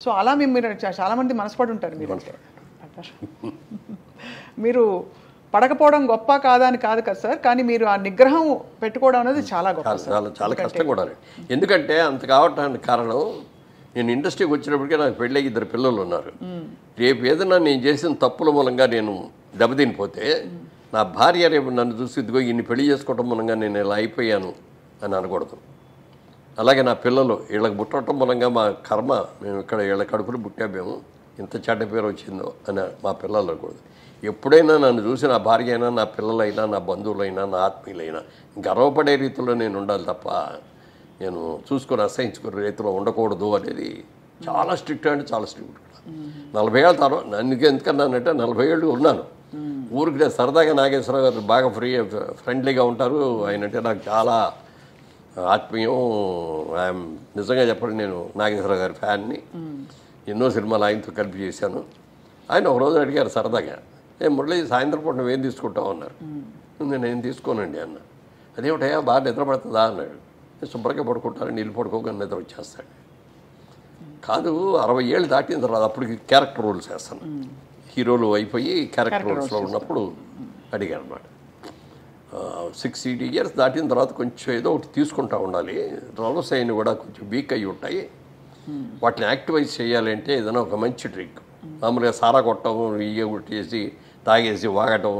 So అలా మీరు చాలా మంది మనసుపడి ఉంటారు మీరు. మీరు పడకపోవడం గొప్ప కాదా అని కాదు కదా సార్, కానీ మీరు ఆ నిగ్రహం పెట్టుకోవడం అనేది చాలా గొప్ప. చాలా కష్టం కూడా. ఎందుకంటే అంత కావటానికి కారణం, నేను ఇండస్ట్రీకి వచ్చినప్పటికే నాకు పెళ్ళి 2 పిల్లలు ఉన్నారు. రేపు ఏదైనా నేను చేసిన తప్పుల మూలంగా నేను దెబ్బతినిపోతే నా భార్య రేపు నన్ను చూసి ఇదిగో ఇన్ని పెళ్లి చేసుకోవటం మూలంగా నేను ఇలా అయిపోయాను అని అనకూడదు. అలాగే నా పిల్లలు వీళ్ళకి పుట్టడం మూలంగా మా కర్మ, మేము ఇక్కడ వీళ్ళ కడుపులు పుట్టామేమో ఇంత చెడ్డ పేరు వచ్చిందో అని మా పిల్లలు అనకూడదు. ఎప్పుడైనా నన్ను చూసి నా భార్య అయినా, నా పిల్లలైనా, నా బంధువులైనా, నా ఆత్మీయులైనా గర్వపడే రీతిలో నేను ఉండాలి తప్ప నేను చూసుకొని అసహించుకునే రీతిలో ఉండకూడదు అనేది చాలా స్ట్రిక్ట్, అంటే చాలా స్ట్రిక్ట్. 40 ఏళ్ళ తర్వాత నన్ను ఎందుకన్నానంటే 40 ఏళ్ళు ఉన్నాను ఊరికి. సరదాగా నాగేశ్వరరావు గారు బాగా ఫ్రెండ్లీగా ఉంటారు. ఆయన అంటే నాకు చాలా ఆత్మీయం. ఐఎమ్ నిజంగా చెప్పండి, నేను నాగేశ్వరరావు గారి ఫ్యాన్ని. ఎన్నో సినిమాలు ఆయనతో కలిపి చేశాను. ఆయన ఒకరోజు అడిగారు సరదాగా, మురళి సాయంత్రం పూట నువ్వేం తీసుకుంటావు అన్నారు. నేను తీసుకోనండి అన్న. అదేమిటయా బాగా నిద్ర పడుతుందా అన్నాడు. శుభ్రంగా పడుకుంటాను, నీళ్ళు పడుకోగానే నిద్ర వచ్చేస్తాడు. కాదు 60 ఏళ్ళు దాటిన తర్వాత అప్పటికి క్యారెక్టర్ రోల్స్ వేస్తాను. హీరోలు అయిపోయి క్యారెక్టర్ రోల్స్లో ఉన్నప్పుడు అడిగారు అన్నమాట. 60 ఇయర్స్ దాటిన తర్వాత కొంచెం ఏదో ఒకటి తీసుకుంటా ఉండాలి. రోల్స్ అయిన కూడా కొంచెం వీక్ అయ్యి ఉంటాయి. వాటిని యాక్టివైజ్ చేయాలంటే ఏదైనా ఒక మంచి డ్రింక్, మామూలుగా సారా కొట్టడం, ఇయ్య కొట్టేసి తాగేసి వాగటం,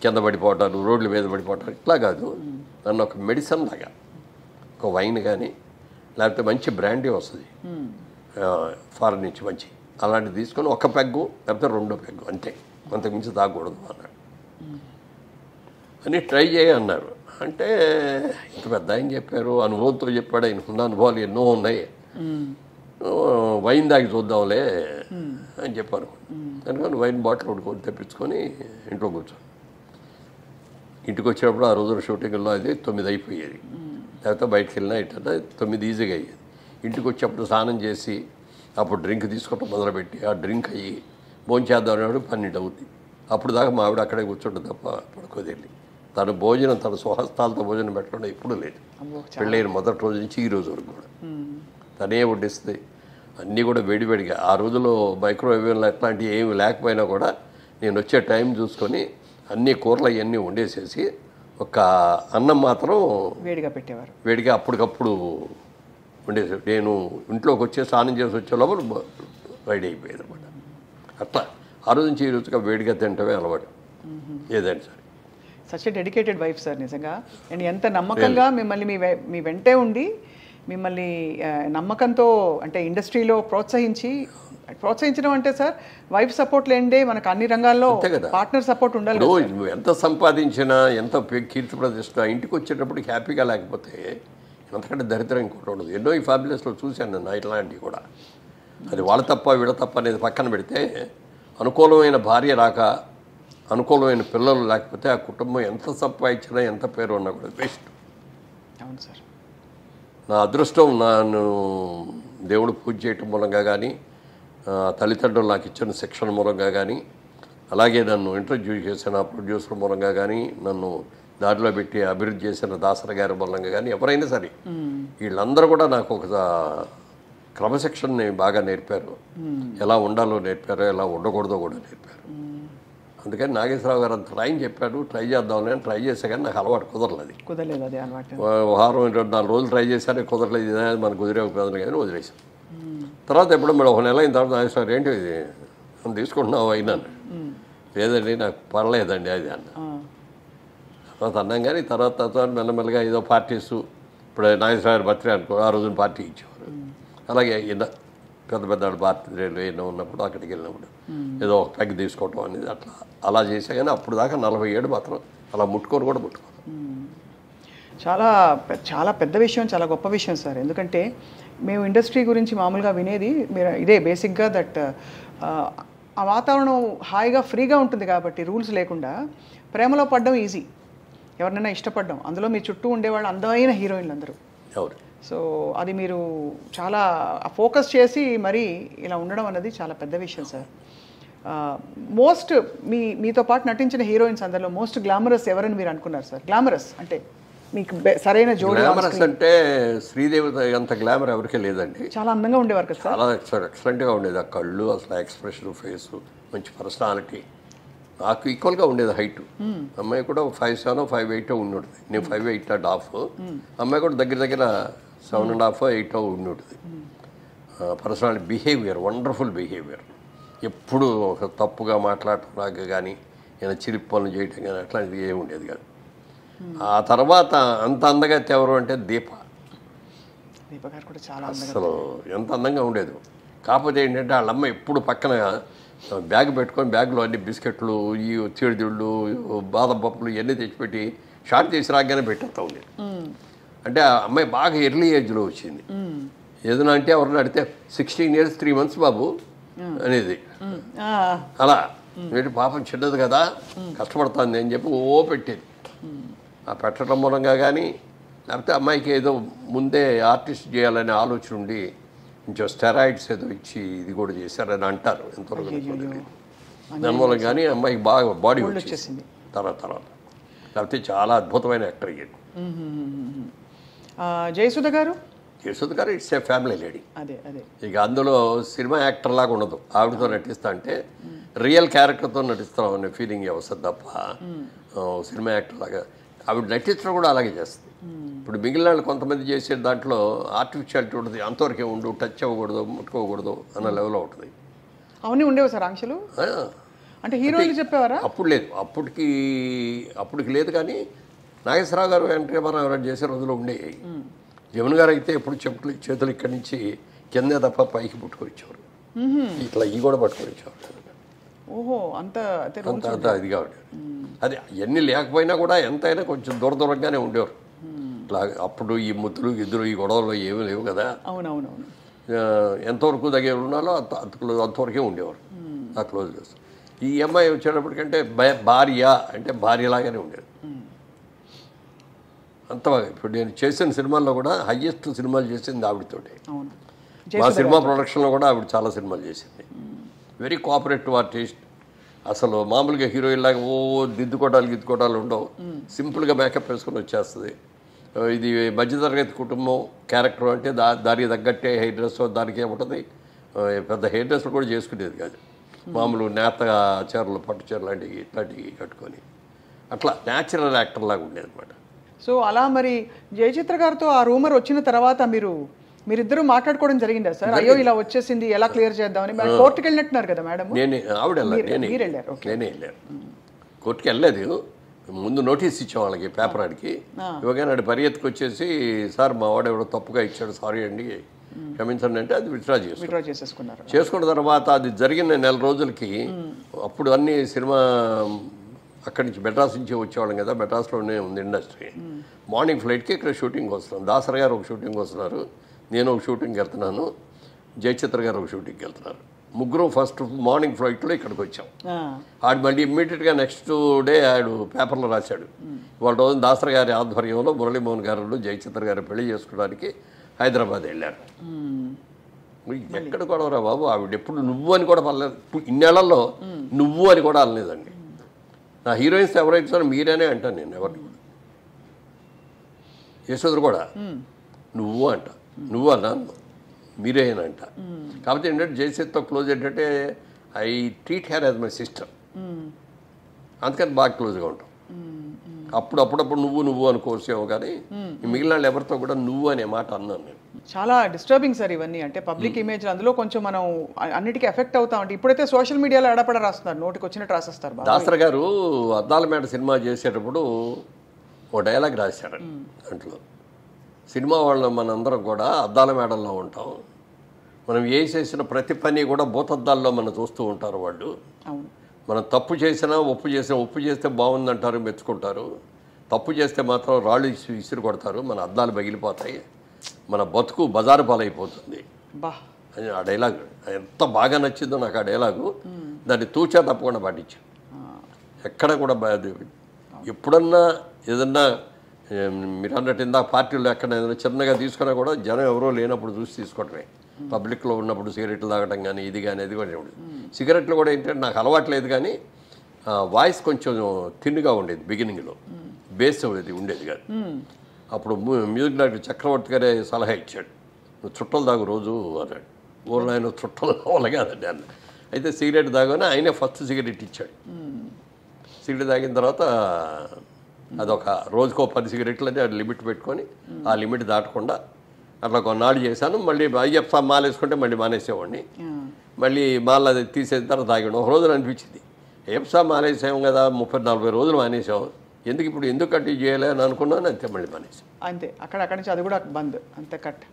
కింద పడిపోవటాలు, రోడ్ల మీద పడిపోవటాలు ఇట్లా కాదు. నన్ను ఒక మెడిసిన్ లాగా ఒక వైన్ కానీ లేకపోతే మంచి బ్రాండీ వస్తుంది ఫారెన్ నుంచి మంచి, అలాంటివి తీసుకొని 1 పెగ్గు లేకపోతే 2 పెగ్గు అంతే, అంతకుమించి తాగకూడదు అన్నాడు. అని ట్రై చేయ అన్నారు. అంటే ఇంత పెద్ద ఆయన చెప్పారు, అనుభవంతో చెప్పాడు. ఆయనకున్న అనుభవాలు ఎన్నో ఉన్నాయి. వైన్ దాగి చూద్దాంలే అని చెప్పాను. అందుకని వైన్ బాటిల్ ఒకటి కొని తెప్పించుకొని ఇంట్లో కూర్చోను. ఇంటికి వచ్చినప్పుడు ఆ రోజున షూటింగ్లో అది 9 అయిపోయేది. లేకపోతే బయటకు వెళ్ళినా ఇట్లా 9 ఈజీగా అయ్యేది. ఇంటికి వచ్చేప్పుడు స్నానం చేసి అప్పుడు డ్రింక్ తీసుకోవటం మొదలుపెట్టి ఆ డ్రింక్ అయ్యి భోంచేద్దాం అనేవాడు 12 అవుతుంది. అప్పుడు దాకా మా ఆవిడ అక్కడే కూర్చుంటుంది తప్ప పడుకోదెళ్ళి. తన భోజనం తన స్వహస్తాలతో భోజనం పెట్టడం ఎప్పుడూ లేదు. పెళ్ళైన మొదటి రోజు నుంచి ఈ రోజు వరకు కూడా తనే వడ్డిస్తుంది. అన్నీ కూడా వేడివేడిగా. ఆ రోజుల్లో మైక్రోవేవ్లు అట్లాంటివి ఏమి లేకపోయినా కూడా నేను వచ్చే టైం చూసుకొని అన్ని కూరలు అవన్నీ వండేసేసి ఒక అన్నం మాత్రం వేడిగా పెట్టేవారు. వేడిగా అప్పటికప్పుడు వండేసి నేను ఇంట్లోకి వచ్చే స్నానం చేసి వచ్చే లోపల రెడీ అయిపోయేది అనమాట. అట్లా ఆ రోజు నుంచి ఈ రోజుగా వేడిగా తింటమే అలవాటు ఏదైనా సరే. Such a dedicated wife sir నిజంగా. అండ్ ఎంత నమ్మకంగా మిమ్మల్ని మీ వెంటే ఉండి మిమ్మల్ని నమ్మకంతో అంటే ఇండస్ట్రీలో ప్రోత్సహించడం అంటే సార్ వైఫ్ సపోర్ట్ లేండే మనకు అన్ని రంగాల్లో పార్ట్నర్ సపోర్ట్ ఉండాలి. నువ్వు ఎంత సంపాదించినా ఎంత కీర్తి ప్రతిష్ట ఇంటికి వచ్చేటప్పటికి హ్యాపీగా లేకపోతే అంతకంటే దరిద్రం ఇంకోటి ఉండదు. ఎన్నో ఈ ఫ్యామిలీస్లో చూశాను నేను ఇట్లాంటివి కూడా. అది వాళ్ళ తప్ప వీళ్ళ తప్ప అనేది పక్కన పెడితే అనుకూలమైన భార్య రాక అనుకూలమైన పిల్లలు లేకపోతే ఆ కుటుంబం ఎంత సంపాదించినా ఎంత పేరు ఉన్నా కూడా వేస్ట్. అవును సార్. నా అదృష్టం నన్ను దేవుడు పూజ చేయటం మూలంగా కానీ తల్లిదండ్రులు నాకు ఇచ్చిన శిక్షణ మూలంగా కానీ అలాగే నన్ను ఇంట్రడ్యూస్ చేసిన ప్రొడ్యూసర్ మూలంగా కానీ నన్ను దారిలో పెట్టి అభివృద్ధి చేసిన దాసరి గారి మూలంగా కానీ ఎవరైనా సరే వీళ్ళందరూ కూడా నాకు ఒక క్రమశిక్షణని బాగా నేర్పారు. ఎలా ఉండాలో నేర్పారు, ఎలా ఉండకూడదో కూడా నేర్పారు. అందుకని నాగేశ్వరరావు గారు అంత ట్రైన్ చెప్పాడు, ట్రై చేద్దామని అని ట్రై చేసా కానీ నాకు అలవాటు కుదరలేదు. అది అలవాటు. వారం 2-4 రోజులు ట్రై చేశానే కుదరలేదు. మనకు కుదిరే కుదరదు కానీ వదిలేసాను. తర్వాత ఎప్పుడు మేడం 1 నెల అయిన తర్వాత నాగేశ్వరరావు ఏంటి ఇది మనం తీసుకుంటున్నావు అయినాను. లేదండి నాకు పర్లేదండి అది అన్న. తర్వాత అన్నాం కానీ తర్వాత మెల్లమెల్లగా ఏదో పార్టీస్, ఇప్పుడు నాగేశ్వరరావు బర్త్డే అనుకో ఆ రోజున పార్టీ ఇచ్చేవారు. అలాగే పెద్ద బర్త్డేలు ఎన్నో ఉన్నప్పుడు అక్కడికి వెళ్ళినప్పుడు ఏదో ఒక పెగ్ తీసుకోవటం అనేది అలా చేసా కానీ అప్పుడు దాకా 47 మాత్రం అలా ముట్టుకోను. చాలా చాలా పెద్ద విషయం, చాలా గొప్ప విషయం సార్. ఎందుకంటే మేము ఇండస్ట్రీ గురించి మామూలుగా వినేది మీరు ఇదే బేసిక్గా దట్ ఆ వాతావరణం హాయిగా ఫ్రీగా ఉంటుంది కాబట్టి రూల్స్ లేకుండా ప్రేమలో పడడం ఈజీ, ఎవరినైనా ఇష్టపడడం. అందులో మీ చుట్టూ ఉండేవాళ్ళు అందమైన హీరోయిన్లు అందరూ. సో అది మీరు చాలా ఫోకస్ చేసి మరి ఇలా ఉండడం అన్నది చాలా పెద్ద విషయం సార్. మీతో పాటు నటించిన హీరోయిన్స్ అందరిలో మోస్ట్ గ్లామరస్ ఎవరని మీరు అనుకున్నారు సార్? గ్లామరస్ అంటే మీకు సరైన జోడి గ్లామరస్ అంటే శ్రీదేవి అంత గ్లామర్ ఎవరికీ లేదండి. చాలా అందంగా ఉండేవారు కదా సార్. చాలా ఎక్సలెంట్గా ఉండేది. ఆ కళ్ళు, అసలు ఎక్స్ప్రెషన్, ఫేసు, మంచి పర్సనాలిటీ. నాకు ఈక్వల్గా ఉండేది హైట్. అమ్మాయి కూడా 5'7" 5'8" ఉండి ఉంటుంది. నేను 5'8.5". అమ్మాయి కూడా దగ్గర దగ్గర 7.5 8 ఉండి ఉంటుంది. Personality, behaviour, wonderful behaviour. ఎప్పుడు ఒక తప్పుగా మాట్లాడటం లాగా కానీ ఏదైనా చిలిపి పనులు చేయటం కానీ అట్లాంటిది ఏమి ఉండేది కాదు. ఆ తర్వాత అంత అందగత్తి ఎవరు అంటే దీప. దీప గారు కూడా చాలా అసలు ఎంత అందంగా ఉండేది. కాకపోతే ఏంటంటే వాళ్ళ అమ్మ ఎప్పుడు పక్కన బ్యాగ్ పెట్టుకొని బ్యాగ్లో అన్ని బిస్కెట్లు, ఈ చీడిదిళ్ళు, బాదం పప్పులు ఇవన్నీ తెచ్చిపెట్టి షార్ట్ చేసి రాగానే పెట్టేస్తూ ఉండేది. అంటే ఆ అమ్మాయి బాగా ఎర్లీ ఏజ్లో వచ్చింది. ఏదైనా అంటే ఎవరిని అడిగితే 16 years 3 months బాబు అనేది. అలా ఏంటి పాపం చిన్నది కదా, కష్టపడుతుంది అని చెప్పి పెట్టేది. ఆ పెట్టడం మూలంగా కానీ లేకపోతే అమ్మాయికి ఏదో ముందే ఆర్టిస్ట్ చేయాలనే ఆలోచన ఉండి కొంచెం స్టెరాయిడ్స్ ఏదో ఇచ్చి ఇది కూడా చేశారని అంటారు. ఎంతవరకు తెలియదు. దానివల్ల కానీ అమ్మాయికి బాగా బాడీ వచ్చేసింది తర్వాత. లేకపోతే చాలా అద్భుతమైన యాక్టర్ అయ్యాడు. జయసుధ గారు ఇట్స్ ఏ ఫ్యామిలీ లేడీ. అదే ఇక అందులో సినిమా యాక్టర్ లాగా ఉండదు. ఆవిడతో నటిస్తా అంటే రియల్ క్యారెక్టర్తో నటిస్తాం అనే ఫీలింగ్ వస్తుంది తప్ప సినిమా యాక్టర్ లాగా ఆవిడ నటించడం కూడా అలాగే చేస్తుంది. ఇప్పుడు మిగిలిన వాళ్ళు కొంతమంది చేసే దాంట్లో ఆర్టిఫిషియాలిటీ ఉంటుంది. అంతవరకే ఉండు, టచ్ అవ్వకూడదు, ముట్టుకోకూడదు అన్న లెవెల్లో ఉంటుంది. అవన్నీ ఉండేవి సార్ ఆంక్షలు. అంటే హీరోయిన్ చెప్పేవారా? అప్పుడు లేదు, అప్పటికి లేదు. కానీ నాగేశ్వరరావు గారు, ఎన్టీ రామారావు గారు చేసే రోజులు ఉండేవి. జమున గారు అయితే ఎప్పుడు చేతులు ఇక్కడి నుంచి కిందే తప్ప పైకి పుట్టుకొచ్చేవారు. ఇట్లా ఈ కూడా పట్టుకొచ్చేవారు. ఓహో, అంత ఇదిగా ఉండేవారు. అది ఎన్ని లేకపోయినా కూడా ఎంతైనా కొంచెం దూరంగానే ఉండేవారు. ఇట్లా అప్పుడు ఈ ముద్దులు గిద్దులు ఈ గొడవలు ఏమీ లేవు కదా. అవునవునవును. ఎంతవరకు దగ్గర ఉన్నాలో అంతవరకే ఉండేవారు. ఆ క్లోజ్నెస్. ఈ అమ్మాయి వచ్చేటప్పటికంటే భార్య అంటే భార్యలాగానే ఉండేది. అంత బాగా. ఇప్పుడు నేను చేసిన సినిమాల్లో కూడా హయ్యెస్ట్ సినిమాలు చేసింది ఆవిడతోటే. మా సినిమా ప్రొడక్షన్లో కూడా ఆవిడ చాలా సినిమాలు చేసింది. Very cooperative artist. అసలు మామూలుగా హీరోయిన్ లాగా దిద్దుకోవడాలు ఉండవు. సింపుల్గా మేకప్ వేసుకొని వచ్చేస్తుంది. ఇది మధ్యతరగతి కుటుంబం క్యారెక్టర్ అంటే దానికి తగ్గట్టే హెయిర్ డ్రెస్ దానికి ఏముంటుంది. పెద్ద హెయిర్ డ్రెస్లు కూడా చేసుకునేది కాదు. మామూలు నేత చీరలు, పట్టు చీరలు లాంటివి ఇట్లాంటివి కట్టుకొని అట్లా న్యాచురల్ యాక్టర్ లాగా ఉండేది అనమాట. సో అలా మరి జయచిత్ర గారితో ఆ రూమర్ వచ్చిన తర్వాత మీరిద్దరూ మాట్లాడుకోవడం జరిగిందా సార్? అయ్యో ఇలా వచ్చేసింది, ఎలా క్లియర్ చేద్దామని. కోర్టుకి వెళ్ళినట్టున్నారు కదా మేడం? నేనే వెళ్ళాను. కోర్టుకి వెళ్ళలేదు. ముందు నోటీస్ ఇచ్చాం వాళ్ళకి, పేపర్ ఆడికి. ఇవ్వగానే ఆడి పరిగెత్తుకు వచ్చేసి, సార్ మా వాడు ఎవడో తప్పుగా ఇచ్చాడు, సారీ అండి క్షమించండి అంటే అది విత్డ్రా చేసుకున్నారు. చేసుకున్న తర్వాత అది జరిగిన 1 నెల రోజులకి అప్పుడు అన్ని సినిమా అక్కడి నుంచి మెడ్రాస్ నుంచి వచ్చేవాళ్ళం కదా. మెడ్రాస్లోనే ఉంది ఇండస్ట్రీ. మార్నింగ్ ఫ్లైట్కి ఇక్కడ షూటింగ్ వస్తున్నాం. దాసరి గారు ఒక షూటింగ్ వస్తున్నారు, నేను ఒక షూటింగ్కి వెళ్తున్నాను, జయచిత్ర గారు ఒక షూటింగ్కి వెళ్తున్నారు. ముగ్గురు ఫస్ట్ మార్నింగ్ ఫ్లైట్లో ఇక్కడికి వచ్చాం. ఆడు మళ్ళీ ఇమ్మీడియట్గా నెక్స్ట్ డే ఆడు పేపర్లో రాశాడు, వాళ్ళ రోజు దాసరి గారి ఆధ్వర్యంలో మురళీమోహన్ గారు జయచిత్ర గారు పెళ్లి చేసుకోవడానికి హైదరాబాద్ వెళ్ళారు. ఎక్కడ కూడా బాబు, ఆవిడ ఎప్పుడు నువ్వు అని కూడా పర్లేదు. ఇన్నేళ్లలో నువ్వు అని కూడా అనలేదండి. నా హీరోయిన్స్ ఎవరైతే సార్ మీరేనే అంటాను నేను. ఎవరిని కూడా యశోదరు కూడా నువ్వు అంట, నువ్వు అన్నా మీరేనంట. కాకపోతే ఏంటంటే జయసేత్తో క్లోజ్ ఏంటంటే I treat her as my sister. అందుకని బాగా క్లోజ్గా ఉంటాం. అప్పుడప్పుడు నువ్వు అనుకోవచ్చేమో కానీ మిగిలిన వాళ్ళు ఎవరితో కూడా నువ్వు అనే మాట అన్నాను నేను. చాలా డిస్టర్బింగ్ సార్ ఇవన్నీ. అంటే పబ్లిక్ ఇమేజ్ అందులో కొంచెం మనం అన్నిటికీ ఎఫెక్ట్ అవుతాం. అంటే ఇప్పుడైతే సోషల్ మీడియాలో ఎడపడ రాస్తున్నారు, నోటికి వచ్చినట్టు రాసేస్తారు. దాసరి గారు అద్దాల మేడ సినిమా చేసేటప్పుడు ఓ డైలాగ్ రాశారు. దాంట్లో సినిమా వాళ్ళు మనందరం కూడా అద్దాల మేడల్లో ఉంటాం, మనం ఏ చేసిన ప్రతి పని కూడా భూతద్దాల్లో మనం చూస్తూ ఉంటారు వాళ్ళు. మనం తప్పు చేసినా ఒప్పు చేస్తే బాగుందంటారు, మెచ్చుకుంటారు. తప్పు చేస్తే మాత్రం రాళ్ళు విసిరి కొడతారు, మన అద్దాలు పగిలిపోతాయి, మన బతుకు బజారు పాలైపోతుంది అని ఆ డైలాగ్ ఎంత బాగా నచ్చిందో నాకు. ఆ డైలాగు దాన్ని తూచా తప్పకుండా పాటించాను. ఎక్కడ కూడా ఎప్పుడన్నా ఏదన్నా మీరు అన్నట్టు ఇందాక పార్టీలో ఎక్కడ ఏదైనా చిన్నగా తీసుకున్నా కూడా జనం ఎవరో లేనప్పుడు చూసి తీసుకోవటమే. పబ్లిక్లో ఉన్నప్పుడు సిగరెట్లు తాగటం కానీ ఇది కానీ అది కూడా ఉండేది. సిగరెట్లు కూడా ఏంటంటే నాకు అలవాటు లేదు, కానీ వాయిస్ కొంచెం థిన్గా ఉండేది బిగినింగ్లో. బేస్ అది ఉండేది కాదు. అప్పుడు మ్యూజిక్ డైరెక్టర్ చక్రవర్తి గారే సలహా ఇచ్చాడు, నువ్వు చుట్టలు తాగు రోజు అన్నాడు. ఊళ్ళో ఆయన చుట్టలు కావాలి కాదండి అన్న. అయితే సిగరెట్ తాగానే ఆయనే ఫస్ట్ సిగరెట్ ఇచ్చాడు. సిగరెట్ తాగిన తర్వాత అదొక రోజుకో 10 సిగరెట్లు అని లిమిట్ పెట్టుకొని ఆ లిమిట్ దాటకుండా అట్లా కొన్నాళ్ళు చేశాను. మళ్ళీ అయ్యప్ప మాల వేసుకుంటే మళ్ళీ మానేసేవాడిని. మళ్ళీ మాల అది తీసేసిన తర్వాత తాగాడు. ఒక రోజున అనిపించింది, అయ్యప్ప మానేసాము కదా, 30-40 రోజులు మానేసాం, ఎందుకు ఇప్పుడు ఎందుకు కట్ చేయాలి అని అనుకున్నాను. అంతే మళ్ళీ మానేసాం. అంతే అక్కడి నుంచి అది కూడా బంద్, అంతే కట్.